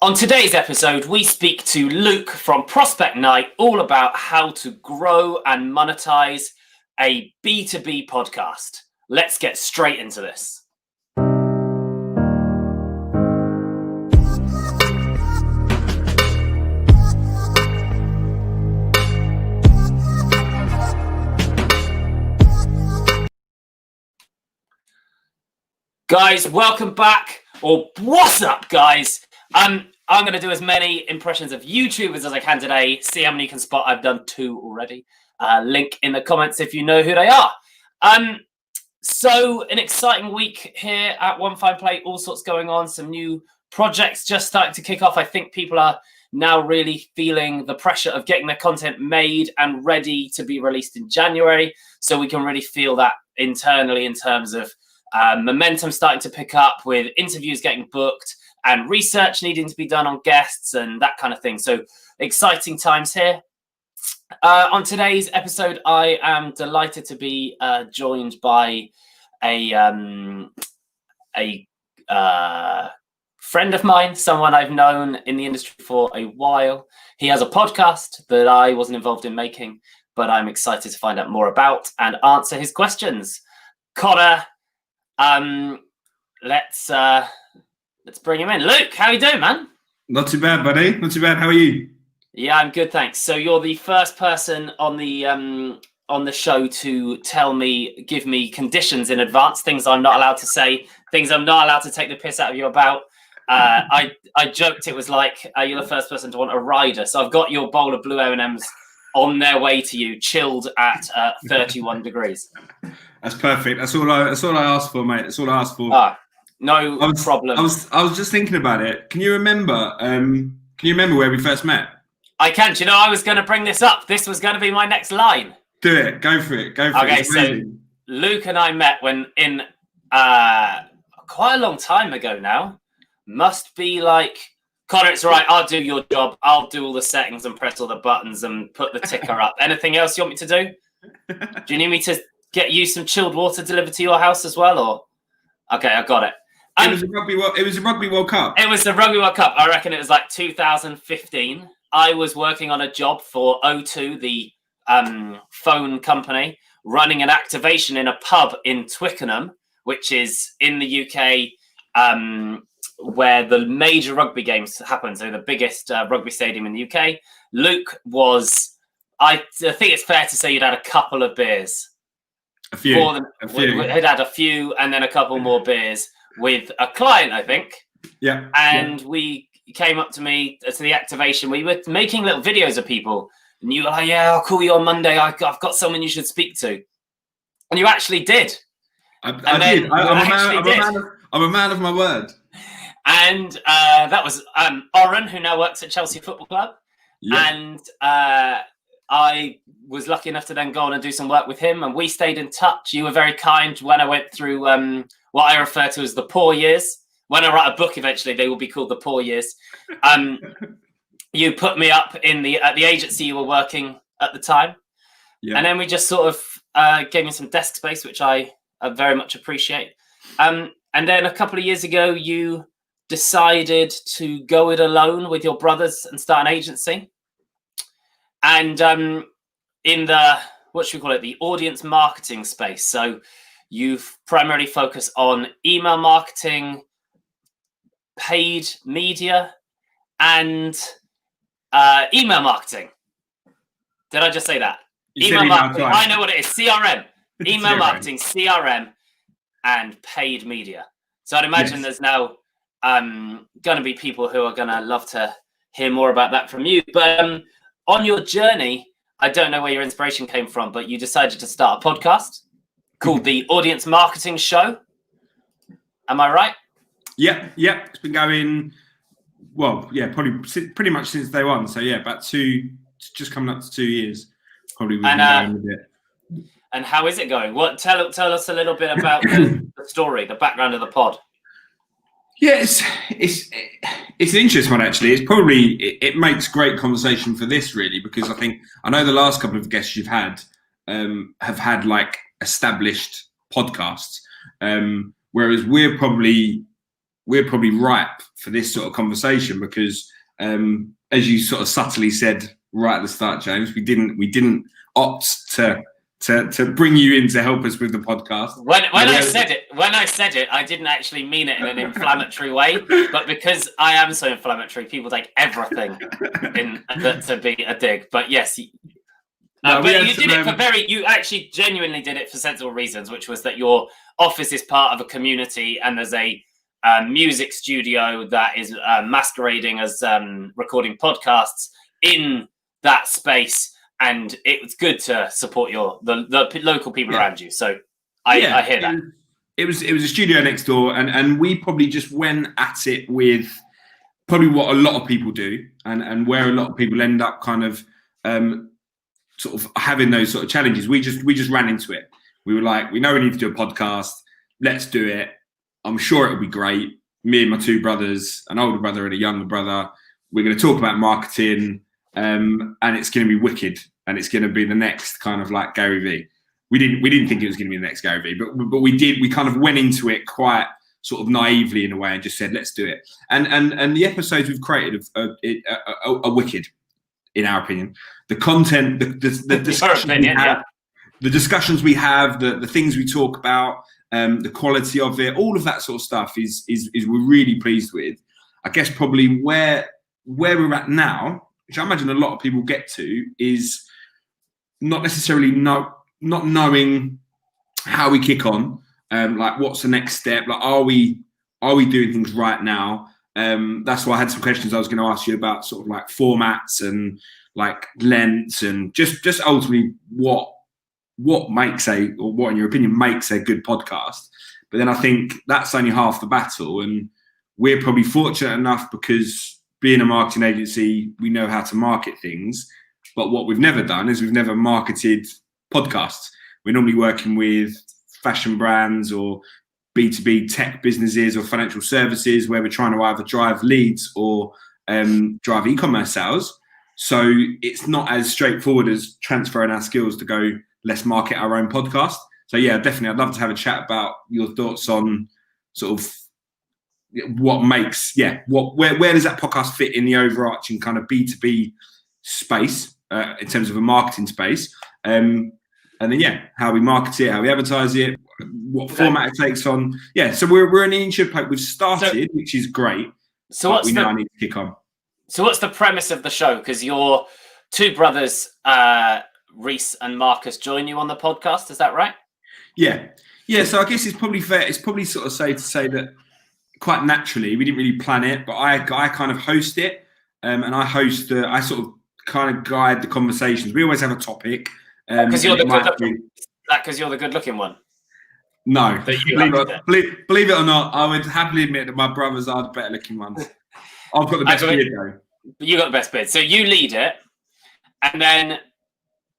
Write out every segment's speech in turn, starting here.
On today's episode, we speak to Luke from Prospect Night all about how to grow and monetize a B2B podcast. Let's get straight into this. Guys, welcome back, or what's up, guys? I'm going to do as many impressions of YouTubers as I can today. See how many you can spot. I've done 2 already. Link in the comments if you know who they are. So an exciting week here at OneFinePlay. All sorts going on. Some new projects just starting to kick off. I think people are now really feeling the pressure of getting their content made and ready to be released in January. So we can really feel that internally in terms of momentum starting to pick up with interviews getting booked and research needing to be done on guests and that kind of thing. So exciting times here. On today's episode, I am delighted to be joined by a friend of mine, someone I've known in the industry for a while. He has a podcast that I wasn't involved in making, but I'm excited to find out more about and answer his questions. Connor, let's bring him in. Luke, how are you doing, man? Not too bad, buddy. Not too bad. How are you? Yeah, I'm good, thanks. So you're the first person on the show to give me conditions in advance, things I'm not allowed to say, things I'm not allowed to take the piss out of you about. I joked it was like you're the first person to want a rider. So I've got your bowl of blue M&Ms on their way to you, chilled at 31 degrees. That's perfect. That's all I asked for, mate. That's all I asked for. No problem. I was just thinking about it. Can you remember? Where we first met? I can. Do you know, I was going to bring this up. This was going to be my next line. Do it. Go for it. Okay, so Luke and I met when in quite a long time ago now. Must be like, Connor, it's all right. I'll do your job. I'll do all the settings and press all the buttons and put the ticker up. Anything else you want me to do? Do you need me to get you some chilled water delivered to your house as well? Or okay, I got it. It was a Rugby World Cup. It was the Rugby World Cup. I reckon it was like 2015. I was working on a job for O2, the phone company, running an activation in a pub in Twickenham, which is in the UK, where the major rugby games happen. So the biggest rugby stadium in the UK. Luke was, I think it's fair to say you'd had a couple of beers. A few. He'd had a few and then a couple more beers with a client, I think. Yeah. And we came up to me to the activation. We were making little videos of people. And you were like, yeah, I'll call you on Monday. I've got someone you should speak to. And you actually did. I did. I'm a man of my word. And that was Oren, who now works at Chelsea Football Club. Yeah. And I was lucky enough to then go on and do some work with him. And we stayed in touch. You were very kind when I went through what I refer to as the poor years. When I write a book, eventually they will be called the poor years. You put me up at the agency you were working at the time. Yeah. And then we just sort of gave me some desk space, which I very much appreciate. And then a couple of years ago, you decided to go it alone with your brothers and start an agency. And in the, what should we call it, the audience marketing space. So you've primarily focused on email marketing, paid media, and email marketing. Did I just say that? Email marketing. I know what it is. CRM. Email marketing, CRM, and paid media. So I'd imagine there's now going to be people who are going to love to hear more about that from you. But on your journey, I don't know where your inspiration came from, but you decided to start a podcast called The Audience Marketing Show. Am I right? Yeah. It's been going, probably pretty much since day one. So about just coming up to 2 years, probably. We've been going with it. And how is it going? Tell us a little bit about the story, the background of the pod. Yeah, it's an interesting one, actually. It's probably, it makes great conversation for this, really, because I know the last couple of guests you've had have had like established podcasts, whereas we're we're probably ripe for this sort of conversation because, as you sort of subtly said right at the start, James, we didn't opt to bring you in to help us with the podcast. When I said it, I didn't actually mean it in an inflammatory way, but because I am so inflammatory, people take everything to be a dig. But yes, but you did it you actually genuinely did it for sensible reasons, which was that your office is part of a community and there's a music studio that is masquerading as recording podcasts in that space, and it was good to support the local people around you. So I hear that. It was a studio next door, and we probably just went at it with probably what a lot of people do, and where a lot of people end up kind of sort of having those sort of challenges. We just ran into it. We were like, we know we need to do a podcast. Let's do it. I'm sure it'll be great. Me and my two brothers, an older brother and a younger brother, we're going to talk about marketing, and it's going to be wicked, and it's going to be the next kind of like Gary V. We didn't think it was going to be the next Gary V, but we did. We kind of went into it quite sort of naively in a way and just said, let's do it. And the episodes we've created are wicked, in our opinion. The content, the discussions we have, the things we talk about, the quality of it, all of that sort of stuff is we're really pleased with. I guess probably where we're at now, which I imagine a lot of people get to, is not necessarily not knowing how we kick on. Like, what's the next step? Like, are we doing things right now? That's why I had some questions I was going to ask you about, sort of like formats and like lengths, and just ultimately what makes what in your opinion makes a good podcast. But then I think that's only half the battle, and we're probably fortunate enough because being a marketing agency, we know how to market things. But what we've never done is we've never marketed podcasts. We're normally working with fashion brands or B2B tech businesses or financial services where we're trying to either drive leads or drive e-commerce sales. So it's not as straightforward as transferring our skills to go, let's market our own podcast. So yeah, definitely, I'd love to have a chat about your thoughts on sort of what makes, where does that podcast fit in the overarching kind of B2B space in terms of a marketing space, and then how we market it, how we advertise it, what format it takes on. Yeah, so we're an inch of we've started, which is great. So what's now need to kick on. So what's the premise of the show? Because your two brothers, Reese and Marcus, join you on the podcast. Is that right? Yeah. So I guess it's probably fair. It's probably sort of safe to say that quite naturally, we didn't really plan it, but I kind of host it, and I sort of kind of guide the conversations. We always have a topic. Because you're the good-looking one. No, believe it or not, I would happily admit that my brothers are the better-looking ones. I've got the best beard, though. You got the best beard. So you lead it, and then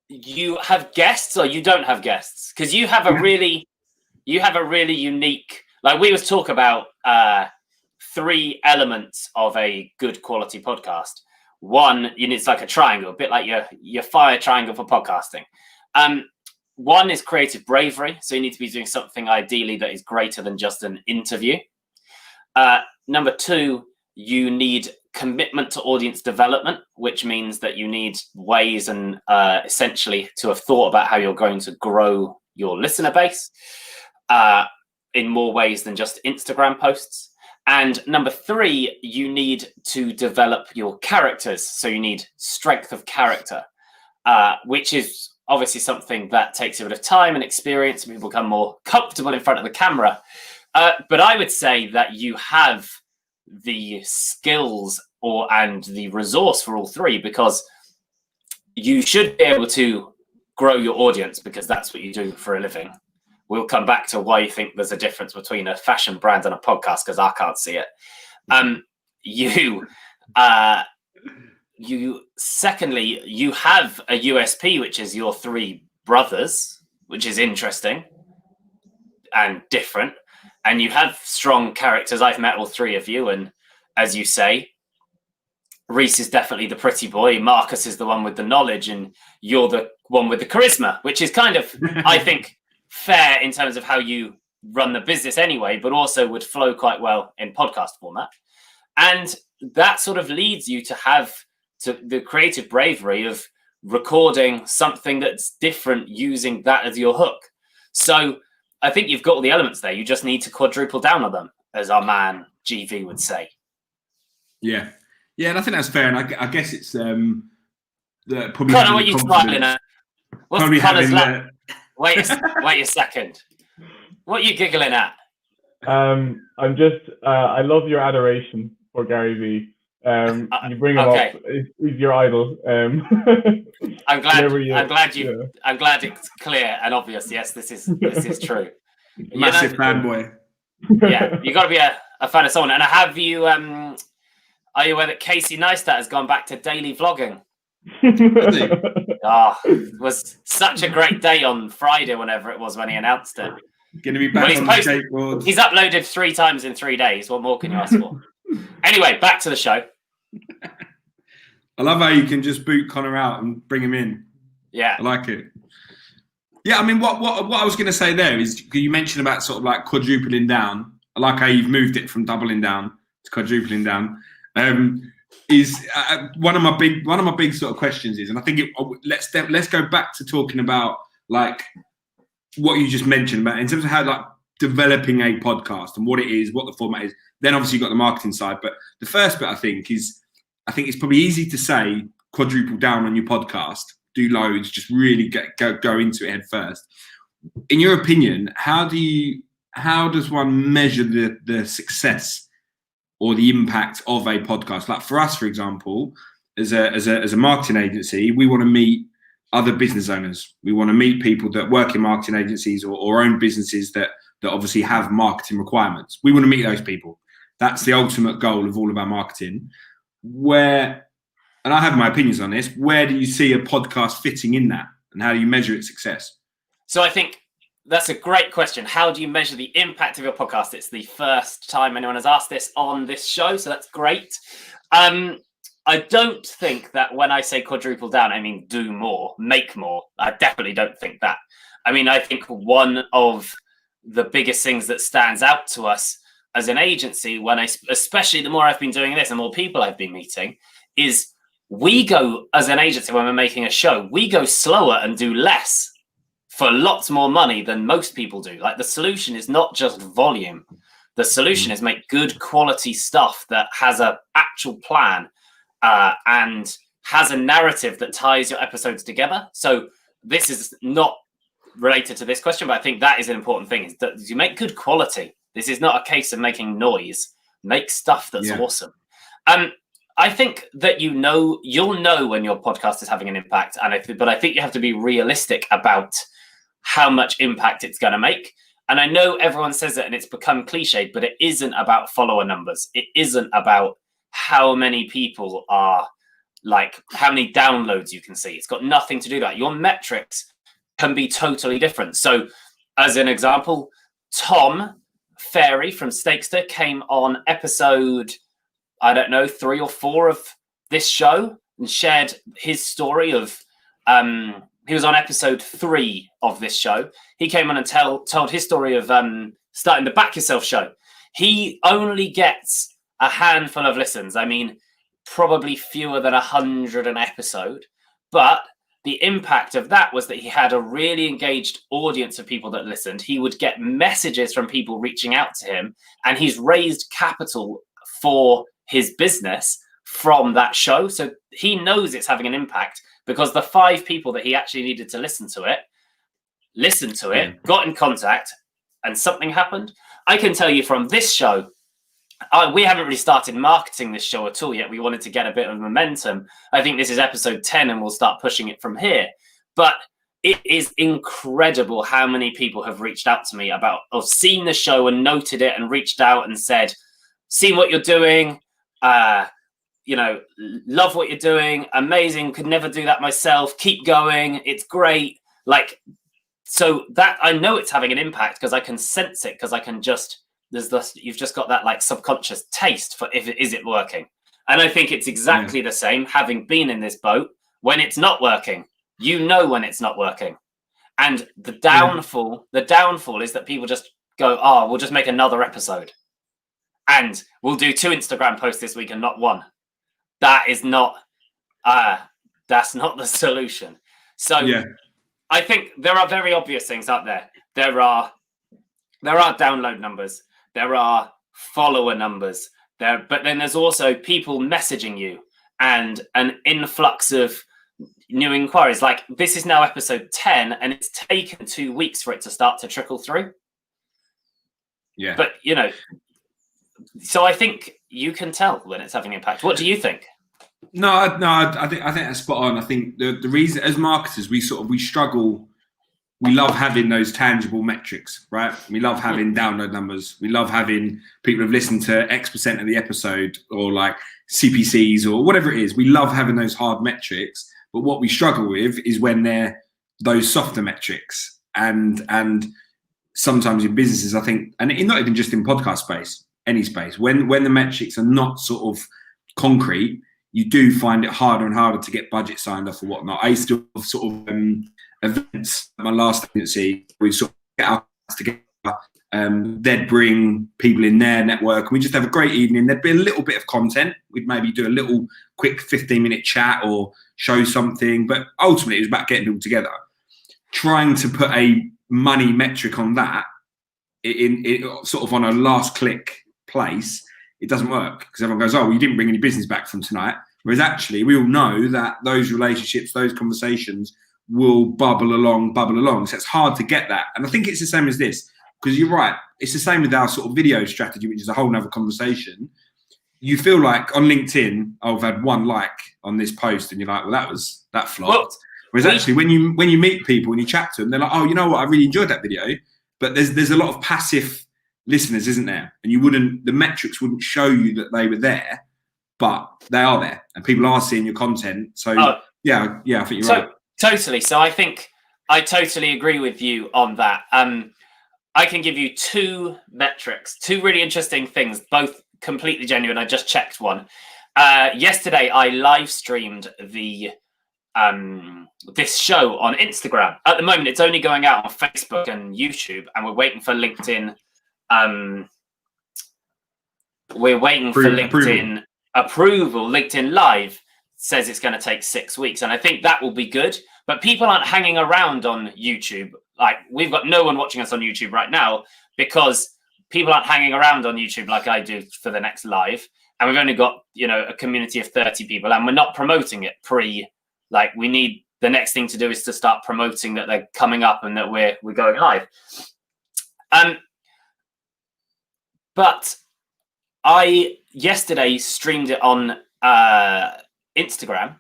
you have guests, or you don't have guests, because you have a really unique. Like, we always talk about 3 elements of a good quality podcast. One, it's like a triangle, a bit like your fire triangle for podcasting. One is creative bravery. So you need to be doing something ideally that is greater than just an interview. Number 2, you need commitment to audience development, which means that you need ways and essentially to have thought about how you're going to grow your listener base in more ways than just Instagram posts. And number 3, you need to develop your characters. So you need strength of character, which is obviously something that takes a bit of time and experience, and people become more comfortable in front of the camera. But I would say that you have the skills and the resource for all 3, because you should be able to grow your audience, because that's what you do for a living. We'll come back to why you think there's a difference between a fashion brand and a podcast, because I can't see it. Secondly, you have a USP, which is your 3 brothers, which is interesting and different. And you have strong characters. I've met all 3 of you, and as you say, Reese is definitely the pretty boy, Marcus is the one with the knowledge, and you're the one with the charisma, which is kind of, I think, fair in terms of how you run the business anyway, but also would flow quite well in podcast format. And that sort of leads you to have the creative bravery of recording something that's different using that as your hook. So I think you've got all the elements there. You just need to quadruple down on them, as our man GV would say. Yeah, and I think that's fair. And I guess it's probably Connor, what are you smiling at? What's probably Connor's having wait a second. What are you giggling at? I'm just I love your adoration for Gary Vee. You bring him up. He's your idol. I'm glad it's clear and obvious. Yes, this is true. Massive fanboy. Yeah, you got to be a fan of someone. And have you? Are you aware that Casey Neistat has gone back to daily vlogging? It was such a great day on Friday, whenever it was when he announced it. Going to be back on the skateboard. He's uploaded 3 times in 3 days. What more can you ask for? Anyway, back to the show. I love how you can just boot Connor out and bring him in. Yeah, I like it. Yeah, I mean, what I was going to say there is, you mentioned about sort of like quadrupling down. I like how you've moved it from doubling down to quadrupling down. Is one of my big sort of questions is, and I think let's go back to talking about like what you just mentioned about in terms of how like developing a podcast and what it is, what the format is. Then obviously you've got the marketing side, but the first bit I think it's probably easy to say quadruple down on your podcast, do loads, just really go into it head first. In your opinion, how does one measure the success or the impact of a podcast? Like for us, for example, as a marketing agency, we want to meet other business owners. We want to meet people that work in marketing agencies or own businesses that obviously have marketing requirements. We want to meet those people. That's the ultimate goal of all of our marketing. And I have my opinions on this, where do you see a podcast fitting in that? And how do you measure its success? So I think that's a great question. How do you measure the impact of your podcast? It's the first time anyone has asked this on this show, so that's great. I don't think that when I say quadruple down, I mean do more, make more. I definitely don't think that. I mean, I think one of the biggest things that stands out to us as an agency, especially the more I've been doing this, the more people I've been meeting, is we go, as an agency, when we're making a show, we go slower and do less for lots more money than most people do. Like, the solution is not just volume. The solution is make good quality stuff that has an actual plan and has a narrative that ties your episodes together. So this is not related to this question, but I think that is an important thing, is that you make good quality. This is not a case of making noise. Make stuff that's awesome. I think that you'll know when your podcast is having an impact, but I think you have to be realistic about how much impact it's going to make. And I know everyone says it and it's become cliched, but it isn't about follower numbers. It isn't about how many people are, like, how many downloads you can see. It's got nothing to do with that. Your metrics can be totally different. So as an example, Tom Ferry from Stakester came on episode, I don't know, 3 or 4 of this show and shared his story of, he was on episode 3 of this show. He came on and told his story of starting the Back Yourself show. He only gets a handful of listens. I mean, probably fewer than 100 an episode. But the impact of that was that he had a really engaged audience of people that listened. He would get messages from people reaching out to him, and he's raised capital for his business from that show. So he knows it's having an impact because the 5 people that he actually needed to listen to it, got in contact, and something happened. I can tell you from this show, we haven't really started marketing this show at all yet. We wanted to get a bit of momentum. I think this is episode 10 and we'll start pushing it from here. But it is incredible how many people have reached out to me about, or seen the show and noted it and reached out and said, seen what you're doing, love what you're doing, amazing, could never do that myself, keep going, it's great. Like, so that I know it's having an impact because I can sense it, because I can just, you've just got that like subconscious taste for is it working. And I think it's exactly the same, having been in this boat. When it's not working, you know when it's not working. And the downfall is that people just go, oh, we'll just make another episode and we'll do 2 Instagram posts this week and not 1. That is not, that's not the solution. So I think there are very obvious things out there. There are download numbers. There are follower numbers. But then there's also people messaging you and an influx of new inquiries. Like, this is now episode 10 and it's taken 2 weeks for it to start to trickle through. Yeah. But, you know, so I think you can tell when it's having impact. What do you think? No, I think that's spot on. I think the reason, as marketers, we struggle. We love having those tangible metrics, right? We love having download numbers. We love having people have listened to X% of the episode, or like CPCs or whatever it is. We love having those hard metrics. But what we struggle with is when they're those softer metrics, and sometimes in businesses, I think, and not even just in podcast space, any space, when the metrics are not sort of concrete, you do find it harder and harder to get budget signed off or whatnot. I used to have sort of events at my last agency. We sort of get our together. They'd bring people in their network and we just have a great evening. There'd be a little bit of content. We'd maybe do a little quick 15-minute chat or show something. But ultimately, it was about getting people together. Trying to put a money metric on that, in sort of on a last click place, it doesn't work because everyone goes, oh, well, you didn't bring any business back from tonight. Whereas actually, we all know that those relationships, those conversations will bubble along. So it's hard to get that. And I think it's the same as this, because you're right. It's the same with our sort of video strategy, which is a whole nother conversation. You feel like on LinkedIn, oh, I've had 1 like on this post, and you're like, well, that flopped. Whereas actually, when you meet people and you chat to them, they're like, oh, you know what, I really enjoyed that video. But there's a lot of passive listeners, isn't there? And the metrics wouldn't show you that they were there, but they are there, and people are seeing your content. So yeah, I think you're right. Totally. So I think I totally agree with you on that. I can give you 2 metrics, 2 really interesting things, both completely genuine. I just checked one. Yesterday, I live streamed this show on Instagram. At the moment, it's only going out on Facebook and YouTube, and we're waiting for LinkedIn. We're waiting for LinkedIn approval. LinkedIn Live says it's going to take 6 weeks, and I think that will be good. But people aren't hanging around on YouTube. Like, we've got no one watching us on YouTube right now because people aren't hanging around on YouTube like I do for the next live. And we've only got, a community of 30 people, and we're not promoting it like, we need, the next thing to do is to start promoting that they're coming up and that we're going live. But I yesterday streamed it on Instagram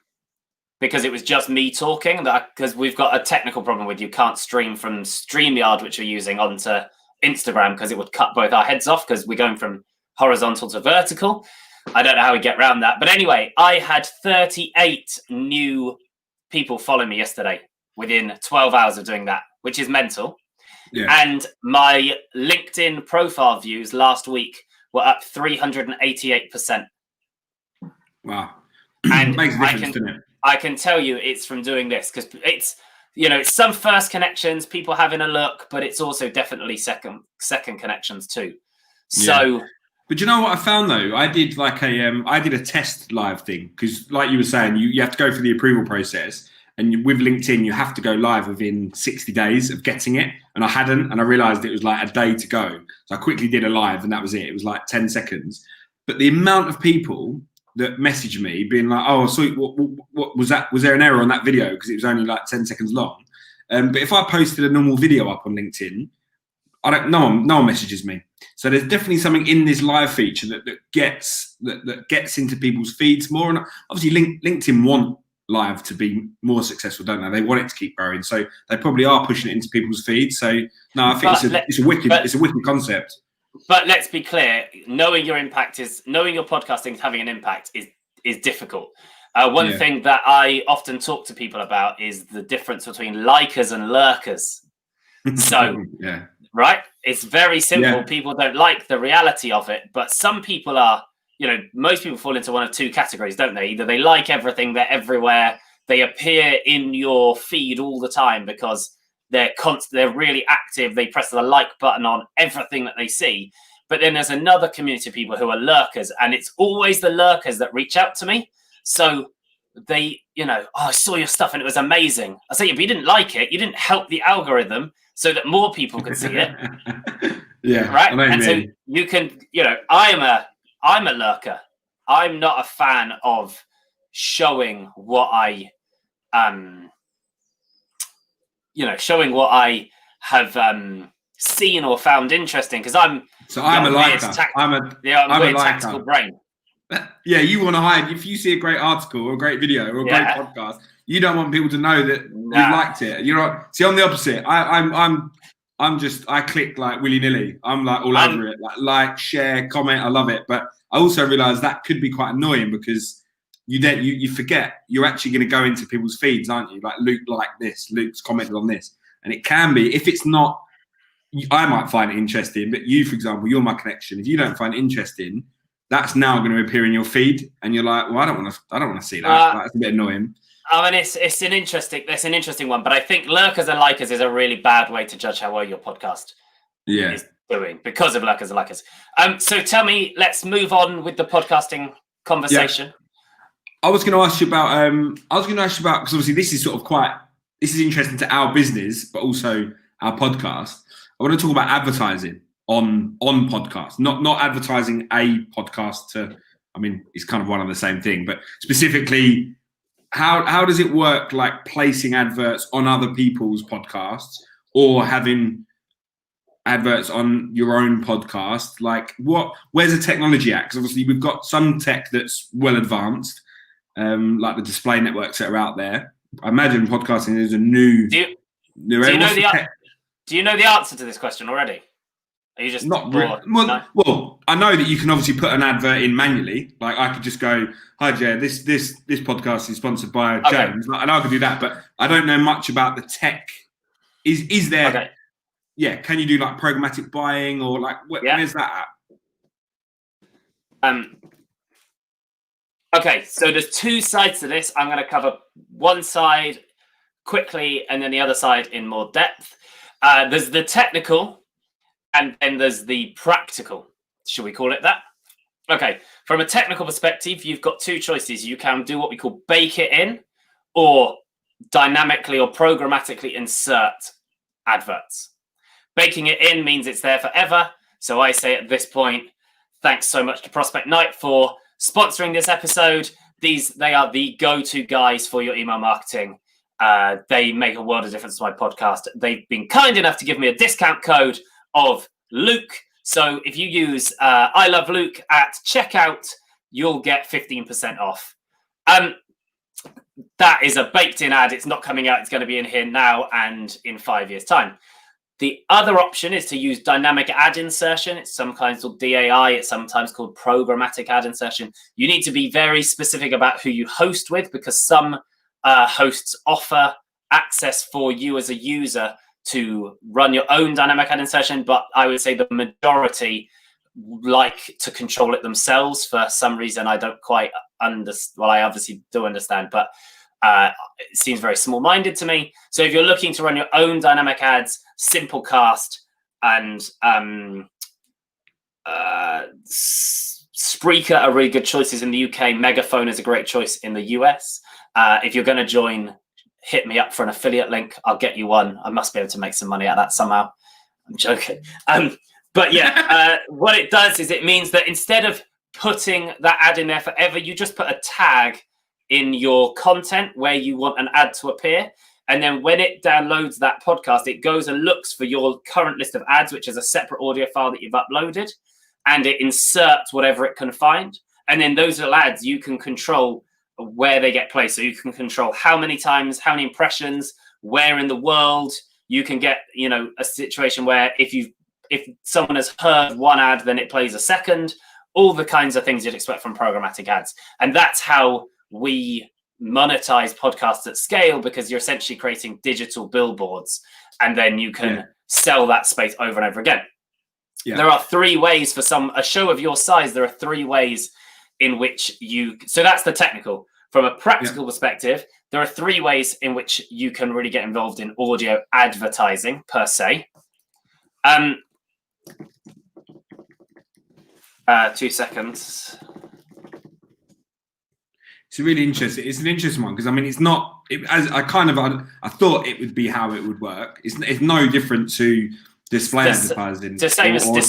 because it was just me talking, because we've got a technical problem with you can't stream from Streamyard, which we're using, onto Instagram because it would cut both our heads off because we're going from horizontal to vertical. I don't know how we get around that. But anyway, I had 38 new people follow me yesterday within 12 hours of doing that, which is mental. Yeah. And my LinkedIn profile views last week were up 388%. Wow. And makes a difference, doesn't it? I can tell you it's from doing this, because it's, it's some first connections, people having a look, but it's also definitely second connections too. So, yeah. But you know what I found though? I did like I did a test live thing, because like you were saying, you have to go through the approval process, and with LinkedIn you have to go live within 60 days of getting it, and I hadn't, and I realized it was like a day to go, so I quickly did a live, and that was it. It was like 10 seconds. But the amount of people that messaged me being like, oh, sweet, what was that? Was there an error on that video? Because it was only like 10 seconds long. But if I posted a normal video up on LinkedIn, no one messages me. So there's definitely something in this live feature that gets into people's feeds more. And obviously LinkedIn want live to be more successful, don't they? They want it to keep growing. So they probably are pushing it into people's feeds. So no, I think it's a wicked concept. But let's be clear, knowing your podcasting is having an impact is difficult. One thing that I often talk to people about is the difference between likers and lurkers. So, right? It's very simple. Yeah. People don't like the reality of it, but some people are, most people fall into one of 2 categories, don't they? Either they like everything, they're everywhere, they appear in your feed all the time because They're really active. They press the like button on everything that they see. But then there's another community of people who are lurkers, and it's always the lurkers that reach out to me. So they, I saw your stuff and it was amazing. I say, if you didn't like it, you didn't help the algorithm so that more people could see it. Yeah. Right. And so you can, I'm a lurker. I'm not a fan of showing what I have seen or found interesting, because I'm a liker. I'm a tactical brain. Yeah, you want to hide. If you see a great article or a great video or a great podcast, you don't want people to know that you liked it. See, I'm the opposite. I click like willy nilly. I'm like all over it, like, share, comment. I love it, but I also realise that could be quite annoying, because you forget you're actually going to go into people's feeds, aren't you? Like, Luke liked this, Luke's commented on this, and it can be, if it's not, I might find it interesting, but you, for example, you're my connection. If you don't find it interesting, that's now going to appear in your feed, and you're like, well, I don't want to see that. That's a bit annoying. I mean, it's an interesting one, but I think lurkers and likers is a really bad way to judge how well your podcast is doing, because of lurkers and likers. So tell me, let's move on with the podcasting conversation. Yeah. I was going to ask you about, because obviously this is interesting to our business, but also our podcast. I want to talk about advertising on podcasts, not advertising a podcast to, I mean, it's kind of one and the same thing, but specifically, how does it work, like placing adverts on other people's podcasts or having adverts on your own podcast? Like, where's the technology at? Because obviously we've got some tech that's well advanced, like the display networks that are out there. I imagine podcasting is a new. Do you know the answer to this question already? Are you just not really? Well, I know that you can obviously put an advert in manually. Like, I could just go, "Hi, Jay, this podcast is sponsored by James," and I could do that. But I don't know much about the tech. Is there? Okay. Yeah, can you do like programmatic buying, or like where's that at? Okay, so there's two sides to this. I'm going to cover one side quickly and then the other side in more depth. There's the technical, and then there's the practical. Should we call it that? Okay, from a technical perspective, you've got two choices. You can do what we call bake it in, or dynamically or programmatically insert adverts. Baking it in means it's there forever. So I say at this point, thanks so much to Prospect Night for sponsoring this episode. They are the go-to guys for your email marketing. They make a world of difference to my podcast. They've been kind enough to give me a discount code of Luke. So if you use I love Luke at checkout, you'll get 15% off. That is a baked in ad. It's not coming out. It's going to be in here now and in 5 years' time. The other option is to use dynamic ad insertion. It's sometimes called DAI. It's sometimes called programmatic ad insertion. You need to be very specific about who you host with, because some hosts offer access for you as a user to run your own dynamic ad insertion, but I would say the majority like to control it themselves for some reason. I don't quite understand. Well, I obviously do understand, but it seems very small-minded to me. So if you're looking to run your own dynamic ads, Simplecast and Spreaker are really good choices in the UK. Megaphone is a great choice in the US. If you're going to join, hit me up for an affiliate link. I'll get you one. I must be able to make some money out of that somehow. I'm joking. But yeah, what it does is it means that instead of putting that ad in there forever, you just put a tag in your content where you want an ad to appear. And then when it downloads that podcast, it goes and looks for your current list of ads, which is a separate audio file that you've uploaded, and it inserts whatever it can find. And then those little ads, you can control where they get placed. So you can control how many times, how many impressions, where in the world. You can get, a situation where if someone has heard one ad, then it plays a second. All the kinds of things you'd expect from programmatic ads. And that's how we monetize podcasts at scale, because you're essentially creating digital billboards, and then you can sell that space over and over again. Yeah. There are three ways for a show of your size. There are three ways in which so that's the technical. from a practical perspective, there are 3 ways in which you can really get involved in audio advertising per se. 2 seconds. It's really interesting. It's an interesting one because I mean, it's not. I thought it would be how it would work. It's no different to display advertising or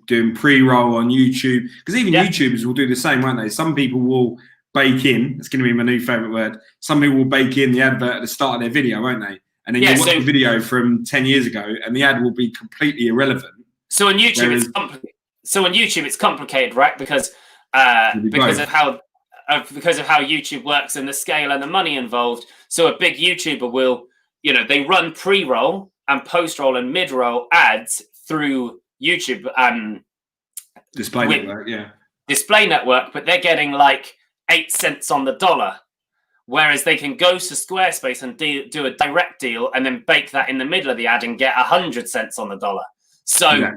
doing pre-roll on YouTube, because even YouTubers will do the same, won't they? Some people will bake in. It's going to be my new favorite word. Some people will bake in the advert at the start of their video, won't they? And then you watch the video from 10 years ago, and the ad will be completely irrelevant. So on YouTube, it's complicated, right? Because of how YouTube works and the scale and the money involved. So a big YouTuber will, they run pre-roll and post-roll and mid-roll ads through YouTube display network, but they're getting like 8 cents on the dollar, whereas they can go to Squarespace and do a direct deal and then bake that in the middle of the ad and get 100 cents on the dollar. So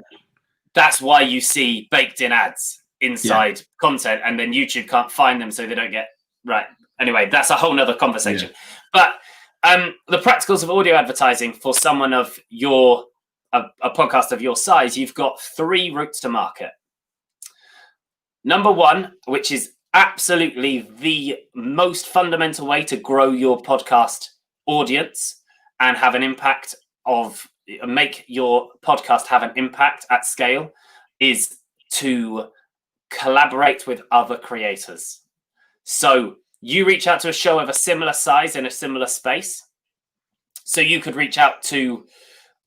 that's why you see baked in ads inside content, and then YouTube can't find them, so they don't get right. Anyway, that's a whole nother conversation. But the practicals of audio advertising for someone of a podcast of your size, you've got 3 routes to market. Number 1, which is absolutely the most fundamental way to grow your podcast audience and have an impact make your podcast have an impact at scale, is to collaborate with other creators. So you reach out to a show of a similar size in a similar space. So you could reach out to,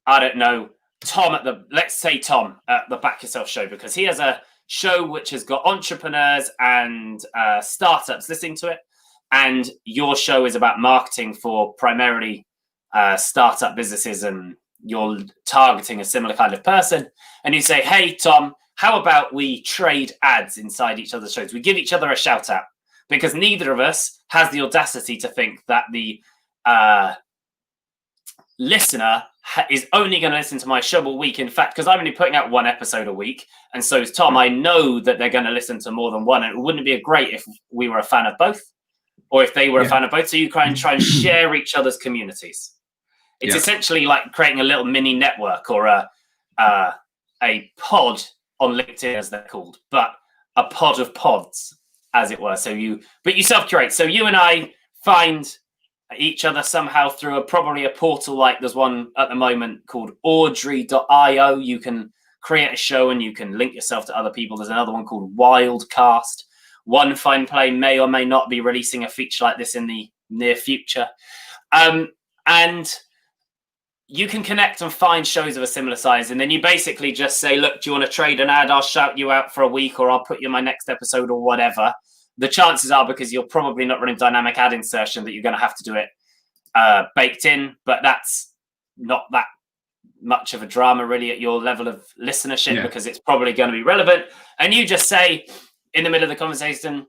I don't know, Tom let's say Tom at the Back Yourself show, because he has a show which has got entrepreneurs and startups listening to it. And your show is about marketing for primarily startup businesses, and you're targeting a similar kind of person. And you say, hey, Tom, how about we trade ads inside each other's shows? We give each other a shout out, because neither of us has the audacity to think that the listener is only going to listen to my show a week. In fact, because I'm only putting out 1 episode a week, and so is Tom, I know that they're going to listen to more than one. And it wouldn't be great if we were a fan of both, or if they were a fan of both. So you try and share each other's communities. It's essentially like creating a little mini network, or a pod on LinkedIn, as they're called, but a pod of pods, as it were. So you self-curate. So you and I find each other somehow through probably a portal, like there's one at the moment called Audrey.io. You can create a show and you can link yourself to other people. There's another one called Wildcast. OneFinePlay may or may not be releasing a feature like this in the near future. And you can connect and find shows of a similar size, and then you basically just say, look, do you want to trade an ad? I'll shout you out for a week, or I'll put you in my next episode, or whatever. The chances are, because you're probably not running dynamic ad insertion, that you're going to have to do it baked in, but that's not that much of a drama really at your level of listenership, because it's probably going to be relevant. And you just say in the middle of the conversation,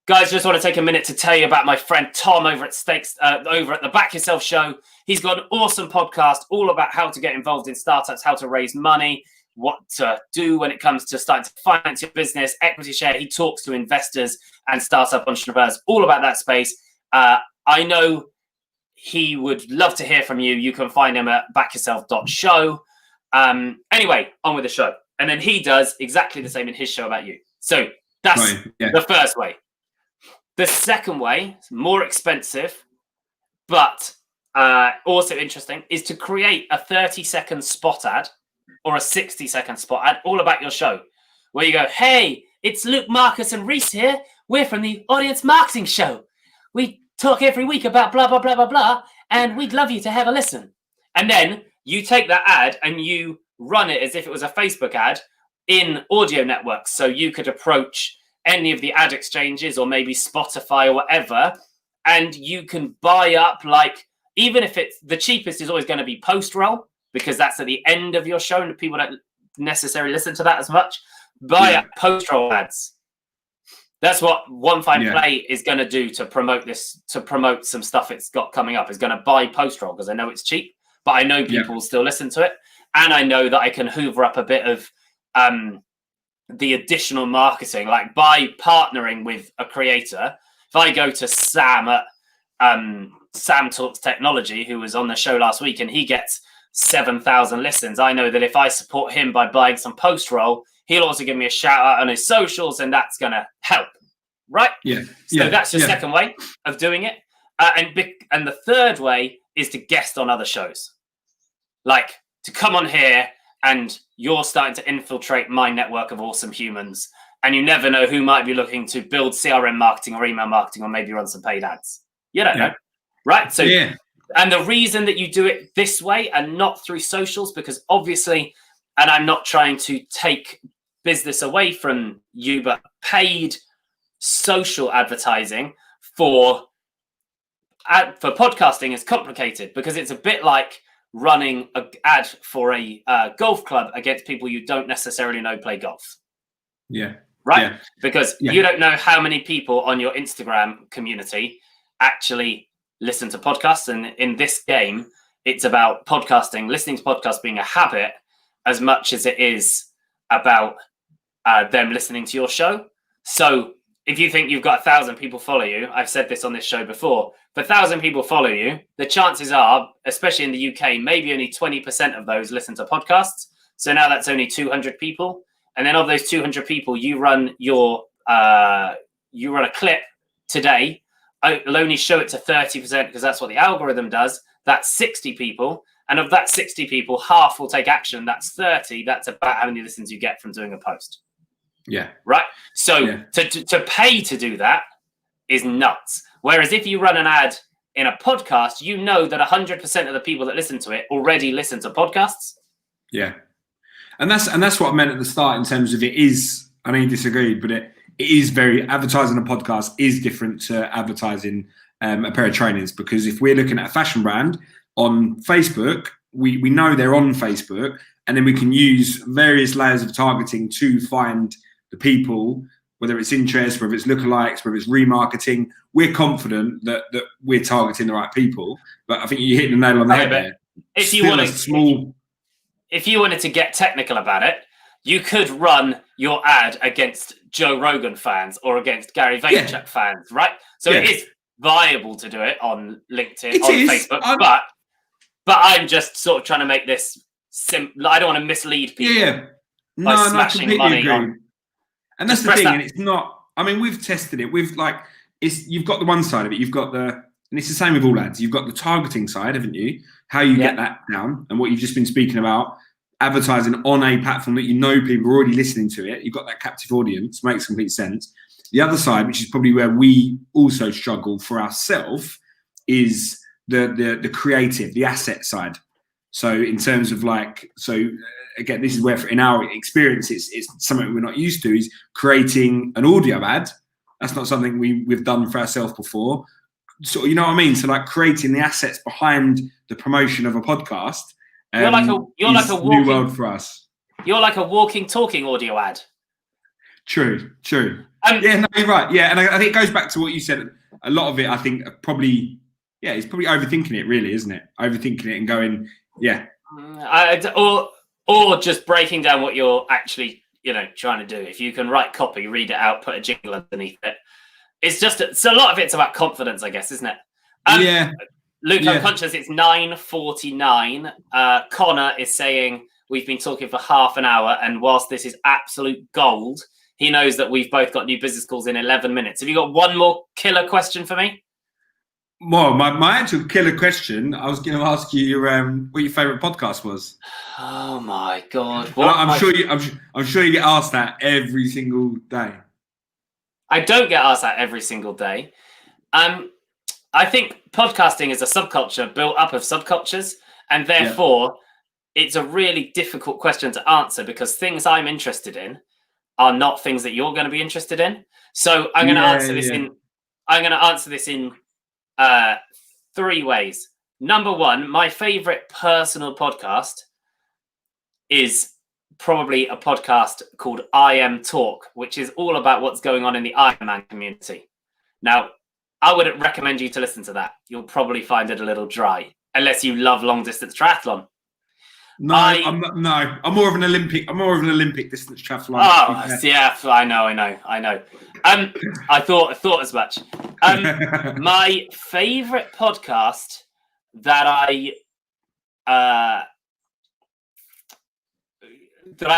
guys, just want to take a minute to tell you about my friend Tom over at the Back Yourself show. He's got an awesome podcast all about how to get involved in startups, how to raise money, what to do when it comes to starting to finance your business, equity share. He talks to investors and startup entrepreneurs all about that space. I know he would love to hear from you. You can find him at backyourself.show. Anyway, on with the show. And then he does exactly the same in his show about you. So that's the first way. The second way, more expensive, but also interesting, is to create a 30-second spot ad or a 60-second spot ad all about your show, where you go, hey, it's Luke, Marcus, and Reese here. We're from the Audience Marketing Show. We talk every week about blah, blah, blah, blah, blah, and we'd love you to have a listen. And then you take that ad and you run it as if it was a Facebook ad in audio networks. So you could approach any of the ad exchanges, or maybe Spotify or whatever, and you can buy up, like, even if it's the cheapest is always going to be post-roll, because that's at the end of your show and people don't necessarily listen to that as much. Buy up post-roll ads. That's what OneFinePlay is going to do to promote this, to promote some stuff it's got coming up. Is going to buy post-roll, because I know it's cheap, but I know people will still listen to it. And I know that I can hoover up a bit of the additional marketing, like by partnering with a creator, If I go to Sam at Sam Talks Technology, who was on the show last week, and he gets 7,000 listens, I know that if I support him by buying some post roll, he'll also give me a shout out on his socials, and that's going to help, right? Yeah. So that's the second way of doing it. And the third way is to guest on other shows, like to come on here, and you're starting to infiltrate my network of awesome humans, and you never know who might be looking to build CRM marketing or email marketing, or maybe run some paid ads. You don't know, right? So, and the reason that you do it this way and not through socials, because obviously, and I'm not trying to take business away from you, but paid social advertising for podcasting is complicated, because it's a bit like running an ad for a golf club against people you don't necessarily know play golf. Yeah. Right? Yeah. Because you don't know how many people on your Instagram community actually listen to podcasts. And in this game, it's about podcasting, listening to podcasts being a habit as much as it is about them listening to your show. So if you think you've got 1,000 people follow you, I've said this on this show before, if 1,000 people follow you, the chances are, especially in the UK, maybe only 20% of those listen to podcasts. So now that's only 200 people. And then of those 200 people, you run a clip today. I'll only show it to 30% because that's what the algorithm does. That's 60 people. And of that 60 people, half will take action. That's 30. That's about how many listens you get from doing a post. Yeah. Right. So to pay to do that is nuts. Whereas if you run an ad in a podcast, you know that 100% of the people that listen to it already listen to podcasts. Yeah. And that's what I meant at the start in terms of it is, I know you disagreed, but it is very, advertising a podcast is different to advertising a pair of trainers, because if we're looking at a fashion brand on Facebook, we know they're on Facebook, and then we can use various layers of targeting to find the people, whether it's interest, whether it's lookalikes, whether it's remarketing. We're confident that we're targeting the right people, but I think you hit the nail on the head there. If you wanted to get technical about it, you could run your ad against Joe Rogan fans or against Gary Vaynerchuk fans, right? So it is viable to do it on LinkedIn, Facebook, but I'm just sort of trying to make this simple. I don't want to mislead people by smashing money on. And that's the thing, and it's not. I mean, we've tested it. You've got the one side of it. You've got and it's the same with all ads. You've got the targeting side, haven't you? How you get that down, and what you've just been speaking about, advertising on a platform that you know people are already listening to it. You've got that captive audience, makes complete sense. The other side, which is probably where we also struggle for ourselves, is the creative, the asset side. So in terms of again, this is where in our experience, it's something we're not used to, is creating an audio ad. That's not something we've done for ourselves before. So, you know what I mean? So like creating the assets behind the promotion of a podcast. You're like a walking, new world for us. You're like a walking, talking audio ad. True. No, you're right. Yeah, and I think it goes back to what you said. A lot of it, I think, it's probably overthinking it, really, isn't it? Overthinking it and going, or just breaking down what you're actually, trying to do. If you can write copy, read it out, put a jingle underneath it. It's just, a lot of it's about confidence, I guess, isn't it? Luke, I'm conscious it's 9:49. Connor is saying we've been talking for half an hour, and whilst this is absolute gold, he knows that we've both got new business calls in 11 minutes. Have you got one more killer question for me? Well, my actual killer question, I was going to ask you what your favourite podcast was. Oh my God! I'm sure you get asked that every single day. I don't get asked that every single day. I think podcasting is a subculture built up of subcultures, and therefore it's a really difficult question to answer, because things I'm interested in are not things that you're going to be interested in. So I'm going to answer this in 3 ways. Number one, my favorite personal podcast is probably a podcast called I Am Talk, which is all about what's going on in the Iron Man community. Now, I wouldn't recommend you to listen to that. You'll probably find it a little dry, unless you love long distance triathlon. No, I'm more of an Olympic distance triathlon. Oh, yeah, I know. I thought as much. My favorite podcast that I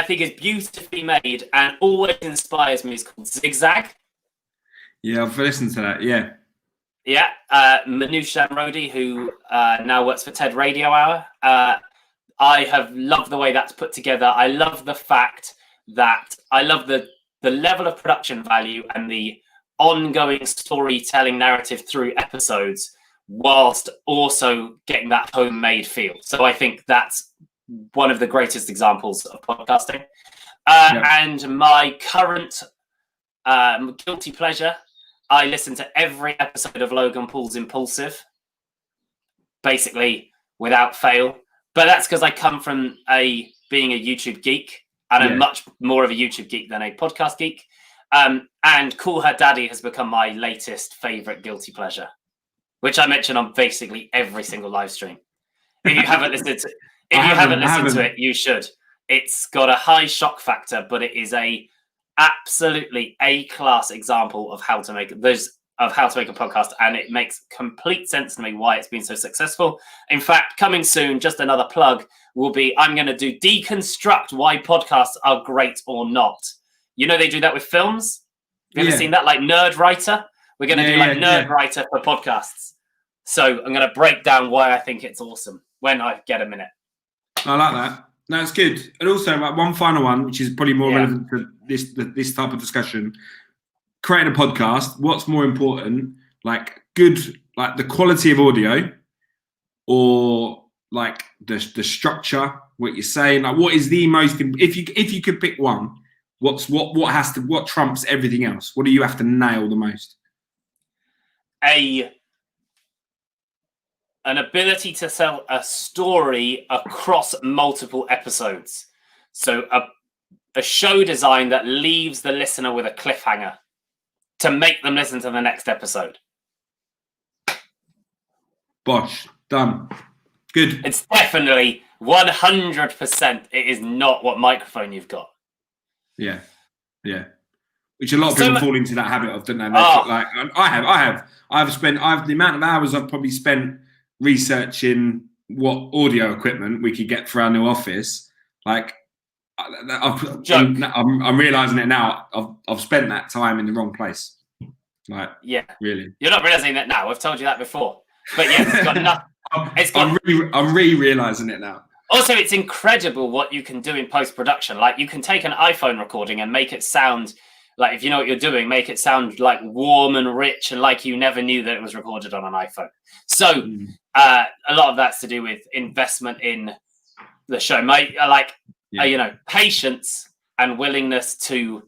think is beautifully made and always inspires me is called Zigzag. Yeah, I've listened to that. Yeah. Yeah, Manoush Rodi, who now works for TED Radio Hour. I have loved the way that's put together. I love the fact that I love the level of production value and the ongoing storytelling narrative through episodes, whilst also getting that homemade feel. So I think that's one of the greatest examples of podcasting. And my current guilty pleasure, I listen to every episode of Logan Paul's Impulsive, basically without fail. But that's because I come from being a YouTube geek, and I'm much more of a YouTube geek than a podcast geek. And Call Her Daddy has become my latest favorite guilty pleasure, which I mention on basically every single live stream. If you haven't listened to it, you should. It's got a high shock factor, but it is a absolutely A-class example of how to make a podcast, and it makes complete sense to me why it's been so successful. In fact, coming soon, just another plug, will be I'm going to do deconstruct why podcasts are great or not. You know they do that with films. Have you ever seen that? Like Nerd Writer. We're going to do Nerd Writer for podcasts. So I'm going to break down why I think it's awesome when I get a minute. I like that. No, it's good. And also, like, one final one, which is probably more relevant to this type of discussion. Creating a podcast, what's more important, like the quality of audio, or like the structure, what you're saying? Like, what is the most? If you could pick one, what trumps everything else? What do you have to nail the most? An ability to tell a story across multiple episodes. So a show design that leaves the listener with a cliffhanger to make them listen to the next episode. Bosh, done. Good. It's definitely 100%. It is not what microphone you've got. Yeah. Which a lot of people fall into that habit of, don't they? Like I've spent the amount of hours I've probably spent researching what audio equipment we could get for our new office. Like, I'm realizing it now. I've spent that time in the wrong place. Like, really. You're not realizing that now. I've told you that before. But yes, it's got nothing. I'm realizing it now. Also, it's incredible what you can do in post-production. Like, you can take an iPhone recording and make it sound like, if you know what you're doing, make it sound like warm and rich and like you never knew that it was recorded on an iPhone. So a lot of that's to do with investment in the show. Patience and willingness to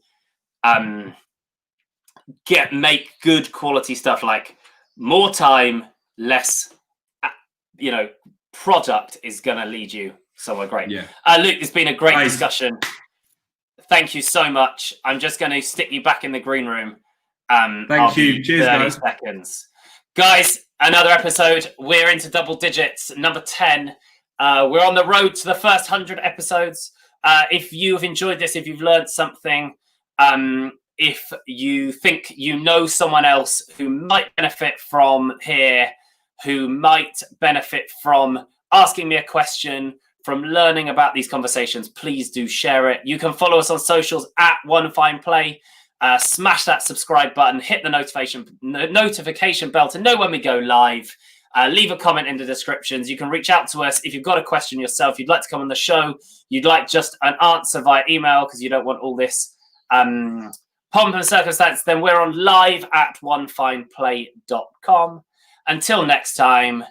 make good quality stuff. Like, more time, less, product is going to lead you somewhere great. Luke, it's been a great discussion. Thank you so much. I'm just going to stick you back in the green room. Thank you. Cheers, 30 guys. seconds. Guys, another episode. We're into double digits, number 10. We're on the road to the first 100 episodes. If you've enjoyed this, if you've learned something, if you think you know someone else who might benefit from here, who might benefit from asking me a question, from learning about these conversations, please do share it. You can follow us on socials at OneFinePlay. Smash that subscribe button, hit the notification bell to know when we go live. Leave a comment in the descriptions. You can reach out to us if you've got a question yourself, you'd like to come on the show, you'd like just an answer via email because you don't want all this pomp and circumstance, then we're on live at OneFinePlay.com. Until next time,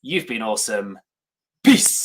you've been awesome. Peace.